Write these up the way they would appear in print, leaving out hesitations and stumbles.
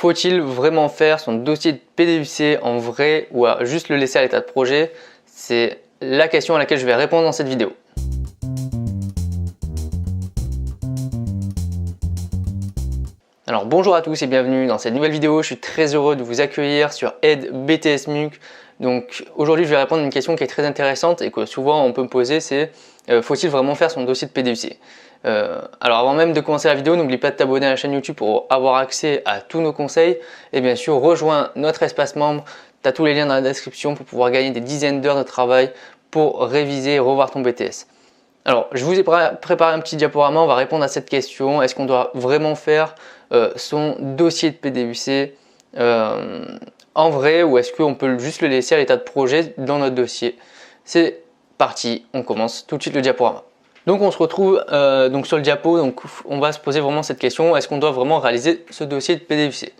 faut-il vraiment faire son dossier de PDUC en vrai ou juste le laisser à l'état de projet? C'est la question à laquelle je vais répondre dans cette vidéo. Alors bonjour à tous et bienvenue dans cette nouvelle vidéo. Je suis très heureux de vous accueillir sur Aide BTS MOOC. Donc aujourd'hui je vais répondre à une question qui est très intéressante et que souvent on peut me poser, c'est faut-il vraiment faire son dossier de PDUC? Alors avant même de commencer la vidéo, n'oublie pas de t'abonner à la chaîne YouTube pour avoir accès à tous nos conseils et bien sûr rejoins notre espace membre. Tu as tous les liens dans la description pour pouvoir gagner des dizaines d'heures de travail pour réviser et revoir ton BTS. Alors, je vous ai préparé un petit diaporama, on va répondre à cette question. Est-ce qu'on doit vraiment faire son dossier de PDUC en vrai ou est-ce qu'on peut juste le laisser à l'état de projet dans notre dossier? C'est parti, on commence tout de suite le diaporama. Donc on se retrouve donc sur le diapo, donc on va se poser vraiment cette question, est-ce qu'on doit vraiment réaliser ce dossier de PDUC?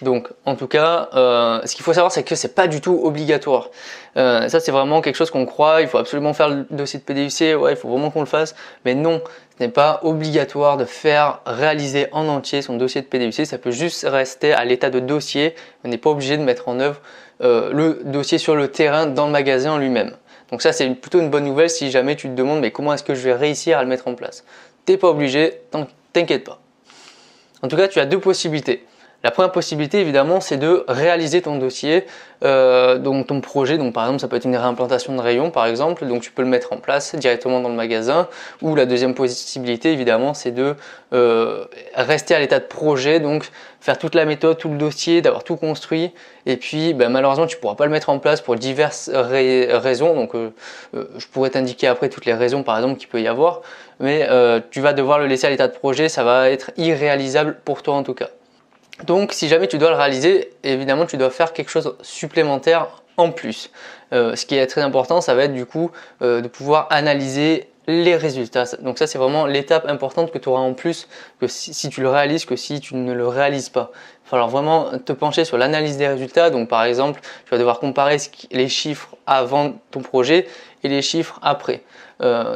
Donc en tout cas, ce qu'il faut savoir c'est que c'est pas du tout obligatoire. Ça c'est vraiment quelque chose qu'on croit, il faut absolument faire le dossier de PDUC, ouais il faut vraiment qu'on le fasse, mais non, ce n'est pas obligatoire de faire réaliser en entier son dossier de PDUC, ça peut juste rester à l'état de dossier, on n'est pas obligé de mettre en œuvre le dossier sur le terrain dans le magasin en lui-même. Donc ça c'est plutôt une bonne nouvelle si jamais tu te demandes mais comment est-ce que je vais réussir à le mettre en place. T'es pas obligé, t'inquiète pas. En tout cas tu as deux possibilités. La première possibilité évidemment c'est de réaliser ton dossier, donc ton projet, donc par exemple ça peut être une réimplantation de rayon par exemple, donc tu peux le mettre en place directement dans le magasin, ou la deuxième possibilité évidemment c'est de rester à l'état de projet, donc faire toute la méthode, tout le dossier, d'avoir tout construit et puis malheureusement tu ne pourras pas le mettre en place pour diverses raisons, donc je pourrais t'indiquer après toutes les raisons par exemple qu'il peut y avoir, mais tu vas devoir le laisser à l'état de projet, ça va être irréalisable pour toi en tout cas. Donc si jamais tu dois le réaliser, évidemment tu dois faire quelque chose supplémentaire en plus. Ce qui est très important, ça va être du coup de pouvoir analyser les résultats. Donc ça c'est vraiment l'étape importante que tu auras en plus que si tu le réalises que si tu ne le réalises pas. Il va falloir vraiment te pencher sur l'analyse des résultats. Donc par exemple, tu vas devoir comparer les chiffres avant ton projet et les chiffres après.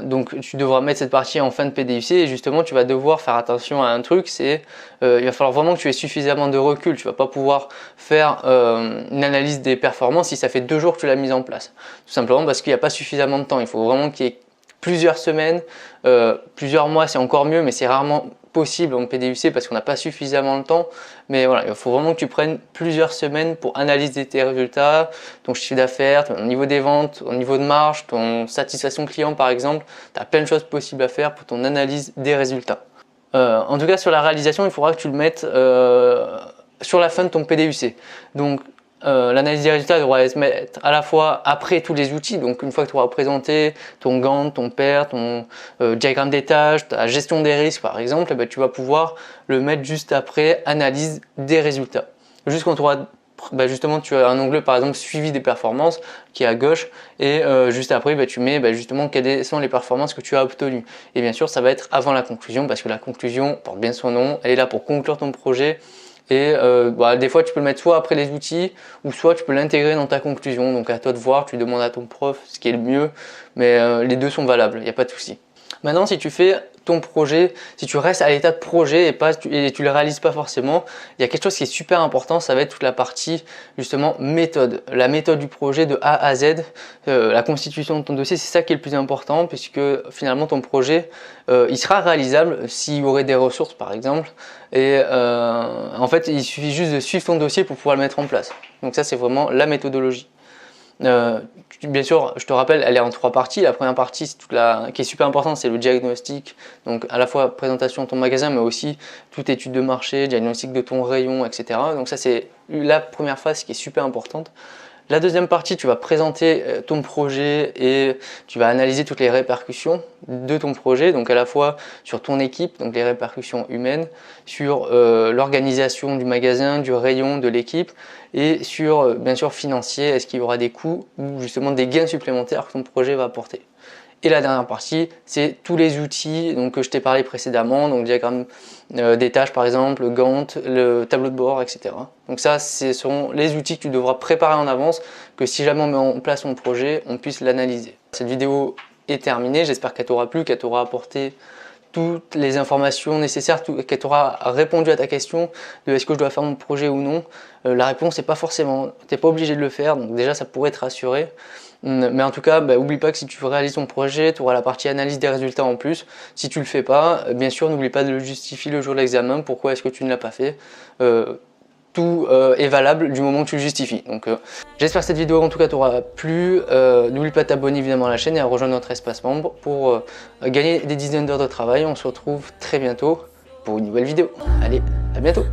Donc tu devras mettre cette partie en fin de PDUC et justement tu vas devoir faire attention à un truc, c'est il va falloir vraiment que tu aies suffisamment de recul. Tu vas pas pouvoir faire une analyse des performances si ça fait 2 jours que tu l'as mise en place. Tout simplement parce qu'il n'y a pas suffisamment de temps. Il faut vraiment qu'il y ait plusieurs semaines, plusieurs mois c'est encore mieux, mais c'est rarement possible en PDUC parce qu'on n'a pas suffisamment de temps. Mais voilà, il faut vraiment que tu prennes plusieurs semaines pour analyser tes résultats, ton chiffre d'affaires, ton niveau des ventes, ton niveau de marge, ton satisfaction client par exemple. Tu as plein de choses possibles à faire pour ton analyse des résultats. En tout cas sur la réalisation, il faudra que tu le mettes sur la fin de ton PDUC. Donc l'analyse des résultats devra se mettre à la fois après tous les outils, donc une fois que tu auras présenté ton Gantt, ton PER, ton diagramme des tâches, ta gestion des risques par exemple, et tu vas pouvoir le mettre juste après analyse des résultats. Juste quand tu auras justement tu as un onglet par exemple suivi des performances qui est à gauche et juste après tu mets justement quelles sont les performances que tu as obtenues. Et bien sûr ça va être avant la conclusion parce que la conclusion porte bien son nom, elle est là pour conclure ton projet. Et des fois tu peux le mettre soit après les outils ou soit tu peux l'intégrer dans ta conclusion, donc à toi de voir, tu demandes à ton prof ce qui est le mieux, mais les deux sont valables, il n'y a pas de souci. Maintenant si tu fais ton projet, si tu restes à l'état de projet et tu le réalises pas forcément, il y a quelque chose qui est super important, ça va être toute la partie justement méthode, la méthode du projet de A à Z, la constitution de ton dossier, c'est ça qui est le plus important puisque finalement ton projet il sera réalisable s'il y aurait des ressources par exemple et en fait il suffit juste de suivre ton dossier pour pouvoir le mettre en place. Donc ça c'est vraiment la méthodologie. Bien sûr, je te rappelle, elle est en 3 parties. La première partie, qui est super importante, c'est le diagnostic. Donc à la fois présentation de ton magasin, mais aussi toute étude de marché, diagnostic de ton rayon, etc. Donc ça, c'est la première phase qui est super importante. La deuxième partie, tu vas présenter ton projet et tu vas analyser toutes les répercussions de ton projet, donc à la fois sur ton équipe, donc les répercussions humaines, sur l'organisation du magasin, du rayon, de l'équipe et sur bien sûr financier, est-ce qu'il y aura des coûts ou justement des gains supplémentaires que ton projet va apporter. Et la dernière partie, c'est tous les outils que je t'ai parlé précédemment, donc diagramme des tâches par exemple, le Gantt, le tableau de bord, etc. Donc ça, ce sont les outils que tu devras préparer en avance, que si jamais on met en place ton projet, on puisse l'analyser. Cette vidéo est terminée, j'espère qu'elle t'aura plu, qu'elle t'aura apporté toutes les informations nécessaires, qu'elle t'aura répondu à ta question de est-ce que je dois faire mon projet ou non. La réponse n'est pas forcément, tu n'es pas obligé de le faire, donc déjà ça pourrait te rassurer. Mais en tout cas, oublie pas que si tu réalises ton projet, tu auras la partie analyse des résultats en plus. Si tu le fais pas, bien sûr, n'oublie pas de le justifier le jour de l'examen, pourquoi est-ce que tu ne l'as pas fait. Tout est valable du moment que tu le justifies. Donc j'espère que cette vidéo en tout cas t'aura plu. N'oublie pas de t'abonner évidemment à la chaîne et à rejoindre notre espace membre pour gagner des dizaines d'heures de travail. On se retrouve très bientôt pour une nouvelle vidéo. Allez, à bientôt.